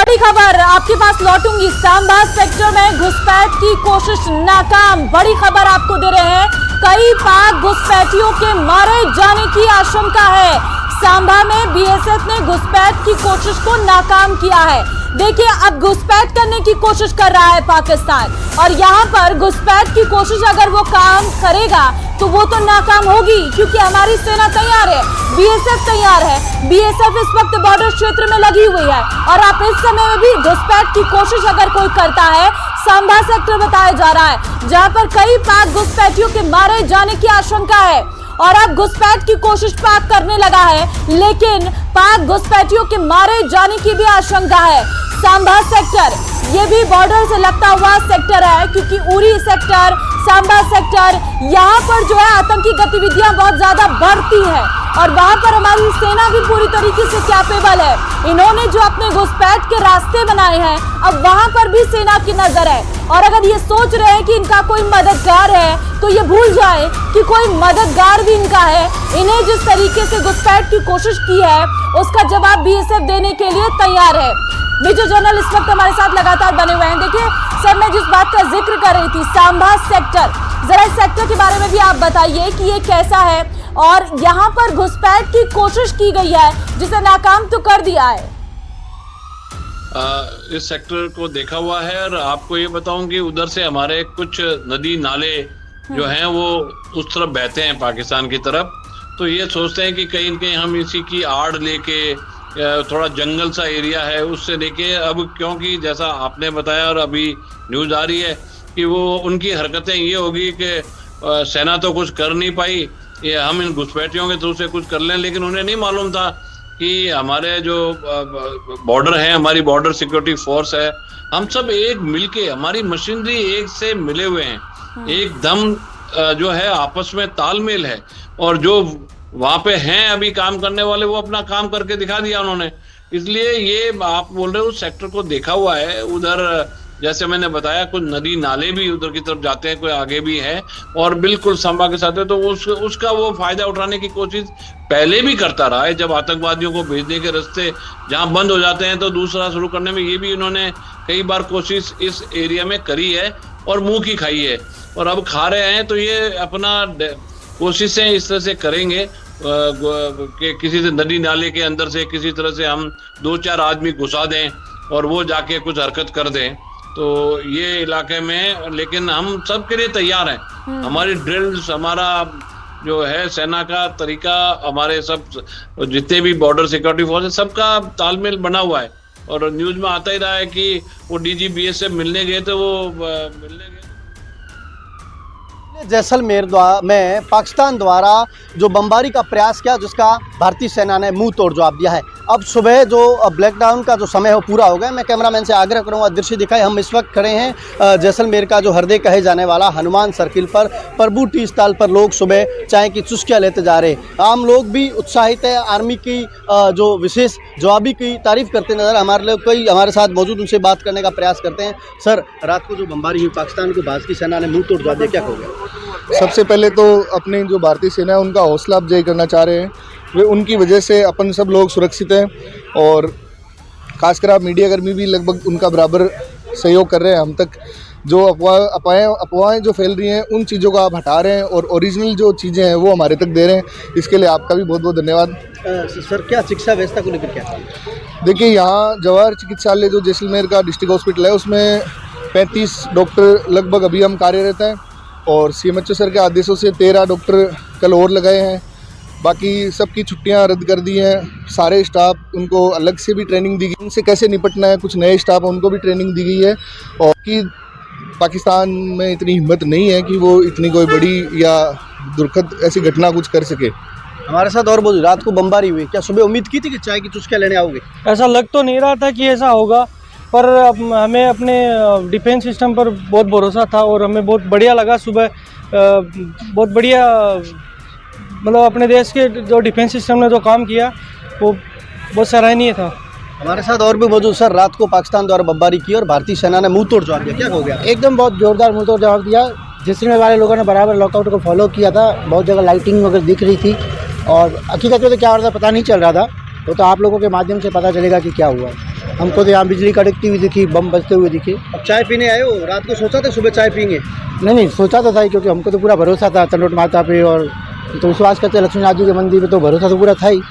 बड़ी खबर आपके पास लौटूंगी। सांबा सेक्टर में घुसपैठ की कोशिश नाकाम। बड़ी खबर आपको दे रहे हैं, कई पाक घुसपैठियों के मारे जाने की आशंका है। सांबा में बीएसएफ ने घुसपैठ की कोशिश को नाकाम किया है। देखिए, अब घुसपैठ करने की कोशिश कर रहा है पाकिस्तान, और यहाँ पर घुसपैठ की कोशिश अगर वो काम करेगा तो वो तो नाकाम होगी, क्योंकि हमारी सेना तैयार है, बीएसएफ तैयार है। बीएसएफ इस वक्त बॉर्डर क्षेत्र में लगी हुई है, और आप इस समय में भी घुसपैठ की कोशिश अगर कोई करता है, सांबा सेक्टर बताया जा रहा है जहां पर कई पाक घुसपैठियों के मारे जाने की आशंका है, और अब घुसपैठ की कोशिश पाक करने लगा है, लेकिन पाक घुसपैठियों के मारे जाने की भी आशंका है। सांबा सेक्टर ये भी बॉर्डर से लगता हुआ सेक्टर है, क्योंकि उरी सेक्टर, सांबा सेक्टर, यहाँ पर जो है आतंकी गतिविधियां बहुत ज्यादा बढ़ती हैं, और वहां पर हमारी सेना भी पूरी तरीके से कैपेबल है। इन्होंने जो अपने घुसपैठ के रास्ते बनाए हैं, अब वहां पर भी सेना की नजर है, और अगर ये सोच रहे हैं कि इनका कोई मददगार है तो ये भूल जाए कि कोई मददगार भी इनका है। इन्हें जिस तरीके से घुसपैठ की कोशिश की है उसका जवाब बीएसएफ देने के लिए तैयार है। मेजर जनरल इस वक्त हमारे साथ लगातार बने हुए हैं। देखिए सर, मैं जिस बात का जिक्र कर रही थी, सांबा सेक्टर, जरा इस सेक्टर के बारे में भी आप बताइए कि ये कैसा है, और यहाँ पर घुसपैठ की कोशिश की गई है जिसे नाकाम तो कर दिया है। इस सेक्टर को देखा हुआ है, और आपको ये बताऊं कि उधर से हमारे कुछ नदी नाले जो हैं वो उस तरफ बहते हैं पाकिस्तान की तरफ, तो ये सोचते हैं कि कहीं न कहीं हम इसी की आड़ लेके, थोड़ा जंगल सा एरिया है उससे लेके, अब क्योंकि जैसा आपने बताया और अभी न्यूज़ आ रही है कि वो उनकी हरकतें ये होगी कि सेना तो कुछ कर नहीं पाई, ये हम इन घुसपैठियों के थ्रू से कुछ कर लें, लेकिन उन्हें नहीं मालूम था कि हमारे जो बॉर्डर है, हमारी बॉर्डर सिक्योरिटी फोर्स है, हम सब एक मिलके, हमारी मशीनरी एक से मिले हुए हैं, एकदम जो है आपस में तालमेल है, और जो वहां पे हैं अभी काम करने वाले वो अपना काम करके दिखा दिया उन्होंने। इसलिए ये आप बोल रहे हो, उस सेक्टर को देखा हुआ है। उधर जैसे मैंने बताया कुछ नदी नाले भी उधर की तरफ जाते हैं, कोई आगे भी है, और बिल्कुल सांबा के साथ है, तो उसका वो फायदा उठाने की कोशिश पहले भी करता रहा है। जब आतंकवादियों को भेजने के रास्ते जहां बंद हो जाते हैं तो दूसरा शुरू करने में ये भी इन्होंने कई बार कोशिश इस एरिया में करी है और मुंह की खाई है, और अब खा रहे हैं। तो ये अपना कोशिशें इस तरह से करेंगे कि किसी से नदी नाले के अंदर से किसी तरह से हम 2-4 आदमी घुसा दें और वो जाके कुछ हरकत कर दें, तो ये इलाके में, लेकिन हम सब के लिए तैयार हैं। हमारी ड्रिल्स, हमारा जो है सेना का तरीका, हमारे सब जितने भी बॉर्डर सिक्योरिटी फोर्स है, सबका तालमेल बना हुआ है। और न्यूज में आता ही रहा है कि वो डीजी बीएसएफ मिलने गए थे, वो मिलने गए जैसलमेर में पाकिस्तान द्वारा जो बमबारी का प्रयास किया, जिसका भारतीय सेना ने मुंह तोड़ जवाब दिया है। अब सुबह जो ब्लैकडाउन का जो समय है वो पूरा हो गया। मैं कैमरामैन से आग्रह करूंगा दृश्य दिखाए। हम इस वक्त खड़े हैं जैसलमेर का जो हृदय कहे जाने वाला हनुमान सर्किल पर। प्रभु टी स्टॉल पर लोग सुबह चाय की चुस्कियाँ लेते जा रहे हैं। आम लोग भी उत्साहित है, आर्मी की जो विशेष जवाबी की तारीफ करते नजर हमारे लोग कई हमारे साथ मौजूद, उनसे बात करने का प्रयास करते हैं। सर, रात को जो बमबारी हुई, पाकिस्तान को भारतीय सेना ने मुंह तोड़ जवाब दिया, क्या कहोगे? सबसे पहले तो अपने जो भारतीय सेना है उनका हौसला अफजाई करना चाह रहे हैं। वे उनकी वजह से अपन सब लोग सुरक्षित हैं, और खासकर आप मीडिया कर्मी भी लगभग उनका बराबर सहयोग कर रहे हैं। हम तक जो अफवाहें जो फैल रही हैं उन चीज़ों को आप हटा रहे हैं, और ओरिजिनल जो चीज़ें हैं वो हमारे तक दे रहे हैं। इसके लिए आपका भी बहुत बहुत धन्यवाद। सर, क्या शिक्षा व्यवस्था को लेकर क्या? देखिए, यहाँ जवाहर चिकित्सालय जो जैसलमेर का डिस्ट्रिक्ट हॉस्पिटल है उसमें 35 डॉक्टर लगभग अभी हम कार्यरत हैं, और सीएमएचओ सर के आदेशों से 13 डॉक्टर कल और लगाए हैं। बाकी सबकी छुट्टियां रद्द कर दी हैं। सारे स्टाफ उनको अलग से भी ट्रेनिंग दी गई, उनसे कैसे निपटना है। कुछ नए स्टाफ उनको भी ट्रेनिंग दी गई है, और कि पाकिस्तान में इतनी हिम्मत नहीं है कि वो इतनी कोई बड़ी या दुर्खद ऐसी घटना कुछ कर सके। हमारे साथ और बोलिए, रात को बमबारी हुई, क्या सुबह उम्मीद की थी कि चाय की चुस्कियाँ लेने आओगे? ऐसा लग तो नहीं रहा था कि ऐसा होगा, पर हमें अपने डिफेंस सिस्टम पर बहुत भरोसा था, और हमें बहुत बढ़िया लगा सुबह। बहुत बढ़िया, मतलब अपने देश के जो डिफेंस सिस्टम ने जो काम किया वो बहुत सराहनीय था। हमारे साथ और भी मौजूद। सर, रात को पाकिस्तान द्वारा बमबारी की और भारतीय सेना ने मुंह तोड़ जवाब दिया, क्या हो गया? एकदम बहुत जोरदार मुंह तोड़ जवाब दिया। जैसलमेर वाले लोगों ने बराबर लॉकआउट को फॉलो किया था, बहुत जगह लाइटिंग वगैरह दिख रही थी, और हकीकत में तो क्या हो रहा था पता नहीं चल रहा था। वो तो आप लोगों के माध्यम से पता चलेगा कि क्या हुआ। हमको तो यहाँ बिजली कड़कती हुई दिखी, बम बजते हुए दिखे। अब चाय पीने आए हो, रात को सोचा था सुबह चाय पीएंगे? नहीं सोचा तो था ही, क्योंकि हमको तो पूरा भरोसा था तनोट माता पे, और तो विश्वास करते हैं लक्ष्मीनाथ जी के मंदिर पे, तो भरोसा तो पूरा था ही।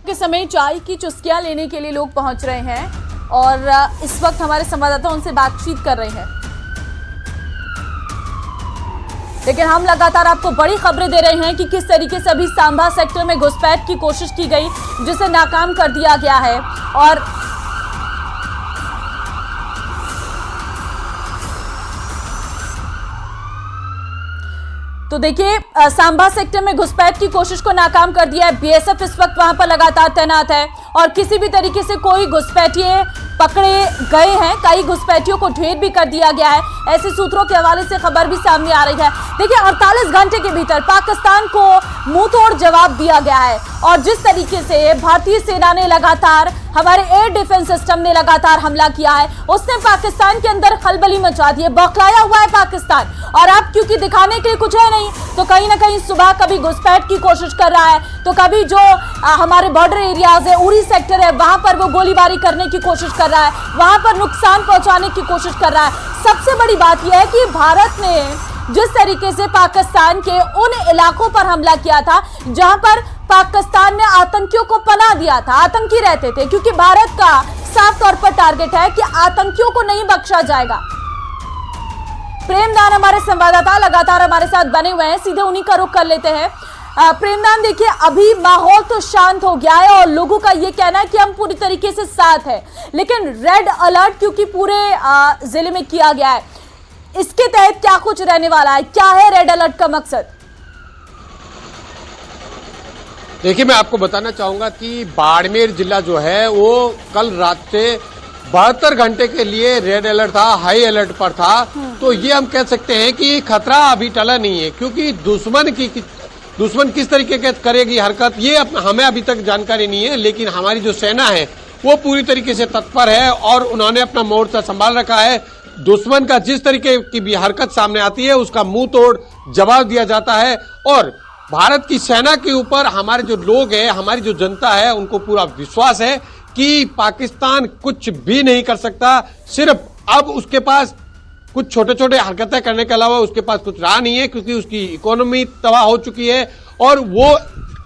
के समय चाय की चुस्कियां लेने के लिए लोग पहुंच रहे हैं और इस वक्त हमारे संवाददाता उनसे बातचीत कर रहे हैं, लेकिन हम लगातार आपको बड़ी खबरें दे रहे हैं कि किस तरीके से अभी सांबा सेक्टर में घुसपैठ की कोशिश की गई, जिसे नाकाम कर दिया गया है। और तो देखिए, सांबा सेक्टर में घुसपैठ की कोशिश को नाकाम कर दिया है। बीएसएफ इस वक्त वहां पर लगातार तैनात है और किसी भी तरीके से कोई घुसपैठिए पकड़े गए हैं, कई घुसपैठियों को ढेर भी कर दिया गया है। ऐसे सूत्रों के हवाले से खबर भी सामने आ रही है। देखिए, 48 घंटे के भीतर पाकिस्तान को मुंहतोड़ जवाब दिया गया है और जिस तरीके से भारतीय सेना ने लगातार, हमारे एयर डिफेंस सिस्टम ने लगातार हमला किया है, उसने पाकिस्तान के अंदर खलबली मचा दी है, बौखलाया हुआ है पाकिस्तान। और अब क्योंकि दिखाने के लिए कुछ है नहीं, तो कहीं ना कहीं सुबह कभी घुसपैठ की कोशिश कर रहा है, तो कभी जो हमारे बॉर्डर एरियाज है, उरी सेक्टर है, वहां पर वो गोलीबारी करने की कोशिश कर रहा है, वहां पर नुकसान पहुंचाने की कोशिश कर रहा है। सबसे बड़ी बात यह है कि भारत ने जिस तरीके से पाकिस्तान के उन इलाकों पर हमला किया था जहां पर पाकिस्तान ने आतंकियों को पनाह दिया था, आतंकी रहते थे, क्योंकि भारत का साफ तौर पर टारगेट है कि आतंकियों को नहीं बख्शा जाएगा। प्रेमदान हमारे संवाददाता लगातार हमारे साथ बने हुए हैं, सीधे उन्हीं का रुख कर लेते हैं। प्रेमदान, देखिए, अभी माहौल तो शांत हो गया है और लोगों का ये कहना है कि हम पूरी तरीके से साथ हैं, लेकिन रेड अलर्ट क्योंकि पूरे जिले में किया गया है, इसके तहत क्या कुछ रहने वाला है, क्या है रेड अलर्ट का मकसद? देखिए, मैं आपको बताना चाहूंगा कि बाड़मेर जिला जो है वो कल रात से 72 घंटे के लिए रेड अलर्ट था, हाई अलर्ट पर था। तो ये हम कह सकते हैं कि खतरा अभी टला नहीं है, क्योंकि दुश्मन किस तरीके की करेगी हरकत, ये हमें अभी तक जानकारी नहीं है। लेकिन हमारी जो सेना है वो पूरी तरीके से तत्पर है और उन्होंने अपना मोर्चा संभाल रखा है। दुश्मन का जिस तरीके की भी हरकत सामने आती है उसका मुंह तोड़ जवाब दिया जाता है। और भारत की सेना के ऊपर हमारे जो लोग हैं, हमारी जो जनता है, उनको पूरा विश्वास है कि पाकिस्तान कुछ भी नहीं कर सकता। सिर्फ अब उसके पास कुछ छोटे छोटे हरकतें करने के अलावा उसके पास कुछ रहा नहीं है, क्योंकि उसकी इकोनॉमी तबाह हो चुकी है और वो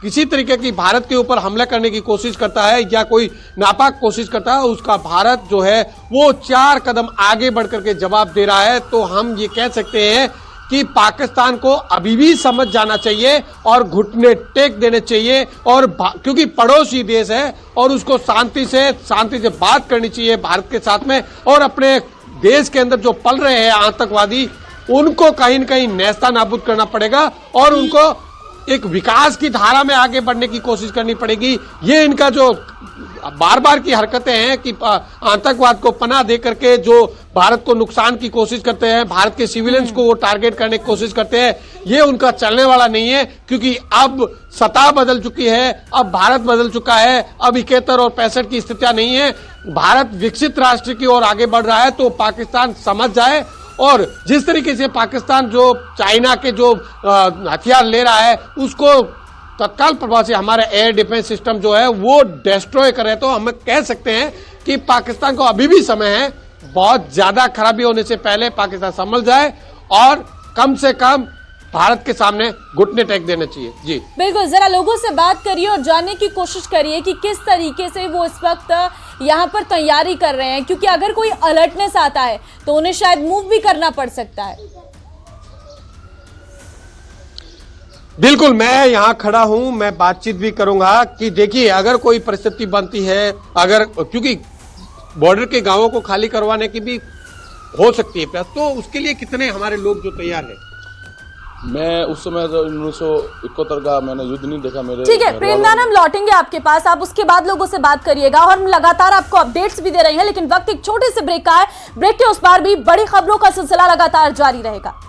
किसी तरीके की भारत के ऊपर हमला करने की कोशिश करता है या कोई नापाक कोशिश करता है, उसका भारत जो है वो 4 कदम आगे बढ़ करके जवाब दे रहा है। तो हम ये कह सकते हैं कि पाकिस्तान को अभी भी समझ जाना चाहिए और घुटने टेक देने चाहिए, और क्योंकि पड़ोसी देश है और उसको शांति से बात करनी चाहिए भारत के साथ में, और अपने देश के अंदर जो पल रहे हैं आतंकवादी, उनको कहीं न कहीं नेस्ता नाबूद करना पड़ेगा और उनको एक विकास की धारा में आगे बढ़ने की कोशिश करनी पड़ेगी। ये इनका जो बार बार की हरकतें हैं कि आतंकवाद को पनाह दे करके जो भारत को नुकसान की कोशिश करते हैं, भारत के सिविलियंस को वो टारगेट करने की कोशिश करते हैं, ये उनका चलने वाला नहीं है। क्योंकि अब सत्ता बदल चुकी है, अब भारत बदल चुका है, अब 71 और 65 की स्थितियां नहीं है। भारत विकसित राष्ट्र की ओर आगे बढ़ रहा है, तो पाकिस्तान समझ जाए। और जिस तरीके से पाकिस्तान जो चाइना के जो हथियार ले रहा है उसको तत्काल प्रभाव से हमारा एयर डिफेंस सिस्टम जो है वो डिस्ट्रॉय करे, तो हम कह सकते हैं कि पाकिस्तान को अभी भी समय है, बहुत ज्यादा खराबी होने से पहले पाकिस्तान संभल जाए और कम से कम भारत के सामने घुटने टेक देना चाहिए। जी बिल्कुल, जरा लोगों से बात करिए और जानने की कोशिश करिए कि किस तरीके से वो इस वक्त यहाँ पर तैयारी कर रहे हैं, क्योंकि अगर कोई अलर्टनेस आता है तो उन्हें शायद मूव भी करना पड़ सकता है। बिल्कुल, मैं यहाँ खड़ा हूँ, मैं बातचीत भी करूंगा कि देखिए अगर कोई परिस्थिति बनती है, अगर क्योंकि बॉर्डर के गांवों को खाली करवाने की भी हो सकती है प्रयास, तो उसके लिए कितने हमारे लोग जो तैयार है। मैं उस समय 1971 का मैंने युद्ध नहीं देखा मेरे। ठीक है प्रेमदान, हम लौटेंगे आपके पास, आप उसके बाद लोगों से बात करिएगा और हम लगातार आपको अपडेट्स भी दे रहे हैं, लेकिन वक्त एक छोटे से ब्रेक का है। ब्रेक के उस पार भी बड़ी खबरों का सिलसिला लगातार जारी रहेगा।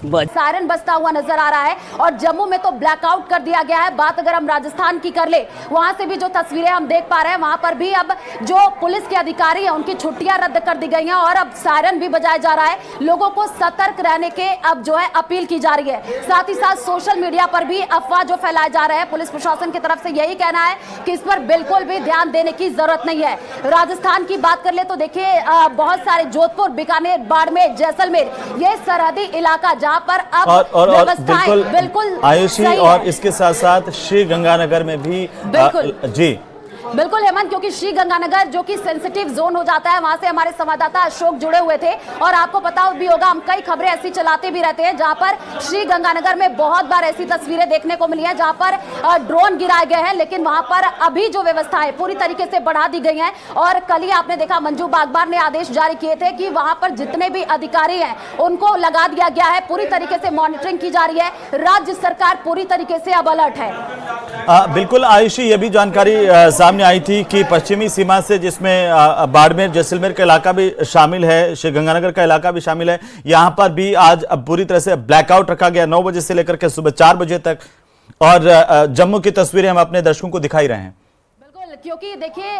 सायरन बजता हुआ नजर आ रहा है और जम्मू में तो ब्लैकआउट कर दिया गया है। बात अगर हम राजस्थान की कर ले, वहां से भी जो तस्वीरें हम देख पा रहे हैं, वहां पर भी अब जो पुलिस के अधिकारी हैं उनकी छुट्टियां रद्द कर दी गई हैं और अब सायरन भी बजाया जा रहा है। लोगों को सतर्क रहने के अब जो है अपील की जा रही है। साथ ही साथ सोशल मीडिया पर भी अफवाह जो फैलाए जा रहे हैं, पुलिस प्रशासन की तरफ से यही कहना है कि इस पर बिल्कुल भी ध्यान देने की जरूरत नहीं है। राजस्थान की बात कर ले तो देखिए बहुत सारे जोधपुर, बीकानेर, बाड़मेर, जैसलमेर, ये सरहदी इलाका जहां पर अब और बिल्कुल आयुषी, और इसके साथ साथ श्री गंगानगर में भी जी बिल्कुल हेमंत, क्योंकि श्री गंगानगर जो कि सेंसिटिव जोन हो जाता है, वहां से हमारे संवाददाता अशोक जुड़े हुए थे और आपको पता भी होगा, हम कई खबरें ऐसी चलाते भी रहते हैं जहां पर श्री गंगानगर में बहुत बार ऐसी तस्वीरें देखने को मिली हैं जहां पर ड्रोन गिराए गए हैं, लेकिन वहां पर अभी जो व्यवस्थाएं पूरी तरीके से बढ़ा दी गई हैं। और कल ही आपने देखा मंजू बागबार ने आदेश जारी किए थे कि वहां पर जितने भी अधिकारी हैं उनको लगा दिया गया है, पूरी तरीके से मॉनिटरिंग की जा रही है। राज्य सरकार पूरी तरीके से अब अलर्ट है। बिल्कुल आयुषी, ये भी जानकारी सामने आई थी कि पश्चिमी सीमा से, जिसमें बाड़मेर, जैसलमेर का इलाका भी शामिल है, श्री गंगानगर का इलाका भी शामिल है, यहां पर भी आज पूरी तरह से ब्लैकआउट रखा गया 9 बजे से लेकर के सुबह 4 बजे तक। और जम्मू की तस्वीरें हम अपने दर्शकों को दिखाई रहे हैं। क्योंकि देखिए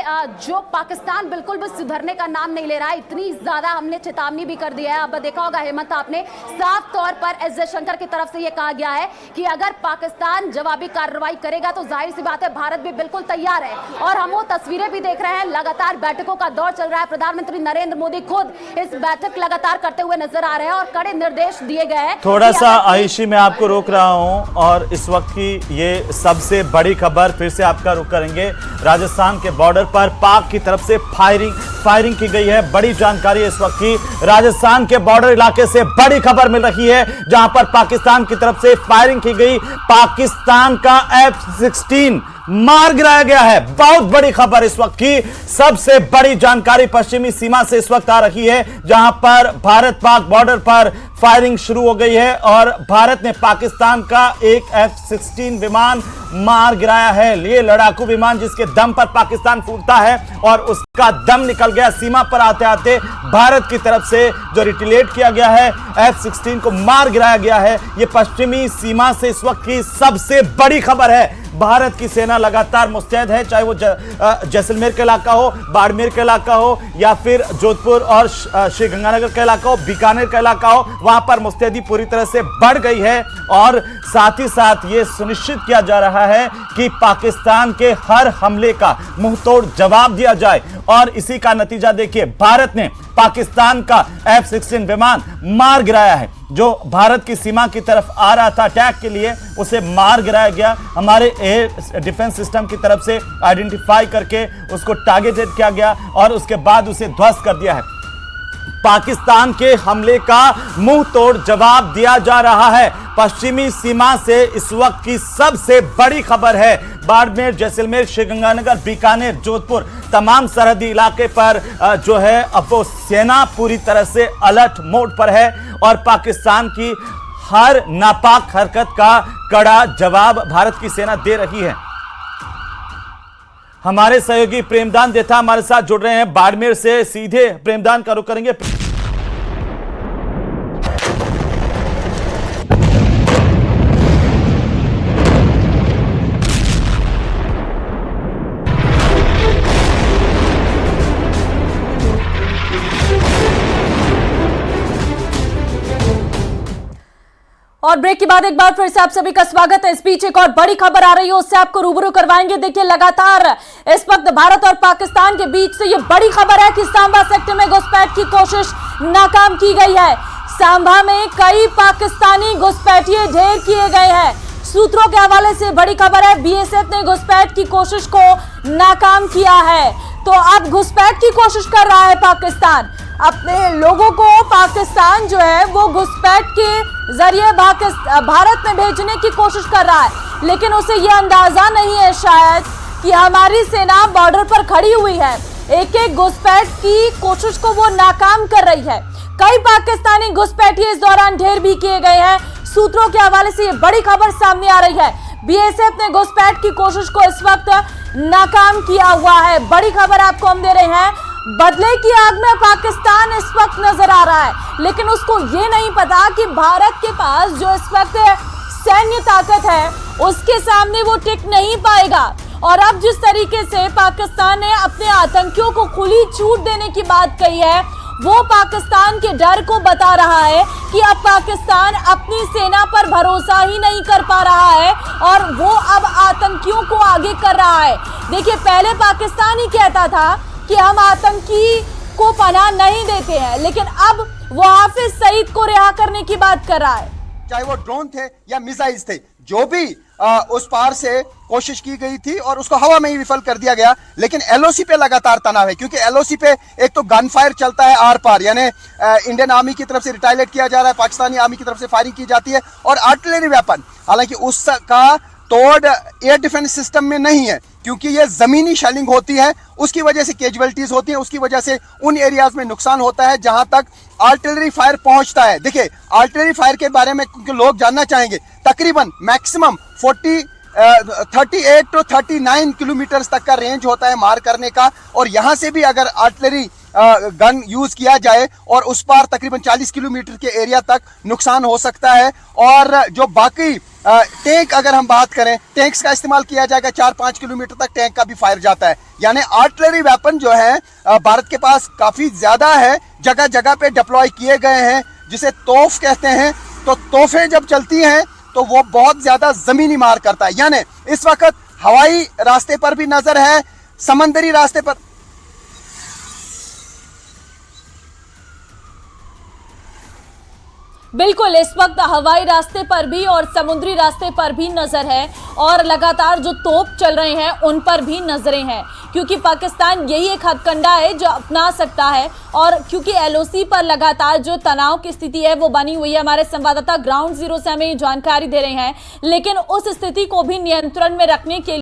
जो पाकिस्तान बिल्कुल भी सुधरने का नाम नहीं ले रहा है, इतनी ज्यादा हमने चेतावनी भी कर दी है। अब देखा होगा हेमंत आपने, साफ तौर पर एस जयशंकर की तरफ से यह कहा गया है कि अगर पाकिस्तान जवाबी कार्रवाई करेगा तो जाहिर सी बात है भारत भी बिल्कुल तैयार है। और हम वो तस्वीरें भी देख रहे हैं, लगातार बैठकों का दौर चल रहा है। प्रधानमंत्री नरेंद्र मोदी खुद इस बैठक लगातार करते हुए नजर आ रहे हैं और कड़े निर्देश दिए गए हैं। थोड़ा सा आयुषी मैं आपको रोक रहा हूं और इस वक्त की ये सबसे बड़ी खबर फिर से आपका रुख करेंगे। राजस्थान के बॉर्डर पर पाक की तरफ से फायरिंग की गई है। बड़ी जानकारी इस वक्त की राजस्थान के बॉर्डर इलाके से बड़ी खबर मिल रही है, जहां पर पाकिस्तान की तरफ से फायरिंग की गई। पाकिस्तान का F-16 मार गिराया गया है। बहुत बड़ी खबर इस वक्त की, सबसे बड़ी जानकारी पश्चिमी सीमा से इस वक्त आ रही है, जहां पर भारत पाक बॉर्डर पर फायरिंग शुरू हो गई है और भारत ने पाकिस्तान का एक F-16 विमान मार गिराया है। ये लड़ाकू विमान जिसके दम पर पाकिस्तान फूटता है और उसका दम निकल गया। सीमा पर आते आते भारत की तरफ से जो रिटेलिएट किया गया है, F-16 को मार गिराया गया है। ये पश्चिमी सीमा से इस वक्त की सबसे बड़ी खबर है। भारत की सेना लगातार मुस्तैद है, चाहे वो जैसलमेर का इलाका हो, बाड़मेर का इलाका हो, या फिर जोधपुर और श्री गंगानगर का इलाका हो, बीकानेर का इलाका हो, वहां पर मुस्तैदी पूरी तरह से बढ़ गई है। और साथ ही साथ ये सुनिश्चित किया जा रहा है कि पाकिस्तान के हर हमले का मुंहतोड़ जवाब दिया जाए। और इसी का नतीजा देखिए, भारत ने पाकिस्तान का F-16 विमान मार गिराया है। जो भारत की सीमा की तरफ आ रहा था अटैक के लिए, उसे मार गिराया गया। हमारे एयर डिफेंस सिस्टम की तरफ से आइडेंटिफाई करके उसको टारगेटेड किया गया और उसके बाद उसे ध्वस्त कर दिया है। पाकिस्तान के हमले का मुंह तोड़ जवाब दिया जा रहा है। पश्चिमी सीमा से इस वक्त की सबसे बड़ी खबर है। बाड़मेर, जैसलमेर, श्रीगंगानगर, बीकानेर, जोधपुर, तमाम सरहदी इलाके पर जो है अब वो सेना पूरी तरह से अलर्ट मोड पर है और पाकिस्तान की हर नापाक हरकत का कड़ा जवाब भारत की सेना दे रही है। हमारे सहयोगी प्रेमदान देथा हमारे साथ जुड़ रहे हैं बाड़मेर से। सीधे प्रेमदान का रुख करेंगे। और ब्रेक के बाद एक बार फिर से आप सभी का स्वागत है। इस बीच एक और बड़ी खबर आ रही है, उससे आपको रूबरू करवाएंगे। देखिए लगातार इस वक्त भारत और पाकिस्तान के बीच से ये बड़ी खबर है कि सांबा सेक्टर में घुसपैठ की कोशिश नाकाम की गई है। सांबा में कई पाकिस्तानी घुसपैठिए ढेर किए गए हैं। सूत्रों के हवाले से बड़ी खबर है, बीएसएफ ने घुसपैठ की कोशिश को नाकाम किया है। तो अब घुसपैठ की कोशिश कर रहा है पाकिस्तान। अपने लोगों को पाकिस्तान जो है वो घुसपैठ के जरिए भारत में भेजने की कोशिश कर रहा है, लेकिन उसे ये अंदाजा नहीं है शायद कि हमारी सेना बॉर्डर पर खड़ी हुई है, एक एक घुसपैठ की कोशिश को वो नाकाम कर रही है। कई पाकिस्तानी घुसपैठिए इस दौरान ढेर भी किए गए हैं। सूत्रों के हवाले से ये बड़ी खबर सामने आ रही है। बीएसएफ ने घुसपैठ की कोशिश को इस वक्त नाकाम किया हुआ है। बड़ी खबर आपको हम दे रहे हैं बदले की आग में पाकिस्तान इस वक्त नजर आ रहा है, लेकिन उसको ये नहीं पता कि भारत के पास जो इस वक्त सैन्य ताकत है उसके सामने वो टिक नहीं पाएगा। और अब जिस तरीके से पाकिस्तान ने अपने आतंकियों को खुली छूट देने की बात कही है, वो पाकिस्तान के डर को बता रहा है कि अब पाकिस्तान अपनी सेना पर भरोसा ही नहीं कर पा रहा है और वो अब आतंकियों को आगे कर रहा है। देखिए, पहले पाकिस्तान ही कहता था कि हम आतंकी को पनाह नहीं देते हैं, लेकिन अब वो हाफिज सईद को रिहा करने की बात कर रहा है। चाहे वो ड्रोन थे या मिसाइल्स थे, जो भी उस पार से कोशिश की गई थी और उसको हवा में ही विफल कर दिया गया। लेकिन एलओसी पे लगातार तनाव है, क्योंकि एलओसी पे एक तो गन फायर चलता है आर पार, यानी इंडियन आर्मी की तरफ से रिटायलेट किया जा रहा है, पाकिस्तानी आर्मी की तरफ से फायरिंग की जाती है, और आर्टिलरी वेपन, हालांकि उसका तोड़ एयर डिफेंस सिस्टम में नहीं है, क्योंकि ये जमीनी शेलिंग होती है, उसकी वजह से कैजुअलिटीज होती है, उसकी वजह से उन एरियाज में नुकसान होता है जहां तक आर्टिलरी फायर पहुंचता है। देखिए, आर्टिलरी फायर के बारे में क्योंकि लोग जानना चाहेंगे, तकरीबन मैक्सिमम 38 to 39 किलोमीटर तक का रेंज होता है मार करने का, और यहां से भी अगर आर्टिलरी गन यूज किया जाए और उस पार तकरीबन 40 किलोमीटर के एरिया तक नुकसान हो सकता है। और जो बाकी टैंक, अगर हम बात करें, टैंक्स का इस्तेमाल किया जाएगा, 4-5 किलोमीटर तक टैंक का भी फायर जाता है। यानी आर्टिलरी वेपन जो है भारत के पास काफी ज्यादा है, जगह जगह पे डिप्लॉय किए गए हैं, जिसे तोफ कहते हैं। तो तोफें जब चलती हैं तो वो बहुत ज्यादा जमीनी मार करता है। यानी इस वक्त हवाई रास्ते पर भी नजर है, समंदरी रास्ते पर बिल्कुल, इस वक्त हवाई रास्ते पर भी और समुद्री रास्ते पर भी नजर है, और लगातार जो तोप चल रहे हैं उन पर भी नजरें हैं, क्योंकि पाकिस्तान यही एक हथकंडा है जो अपना सकता है। और क्योंकि एलओसी पर लगातार जो तनाव की स्थिति है वो बनी हुई है, हमारे संवाददाता ग्राउंड जीरो से हमें जानकारी दे रहे हैं, लेकिन उस स्थिति को भी नियंत्रण में रखने के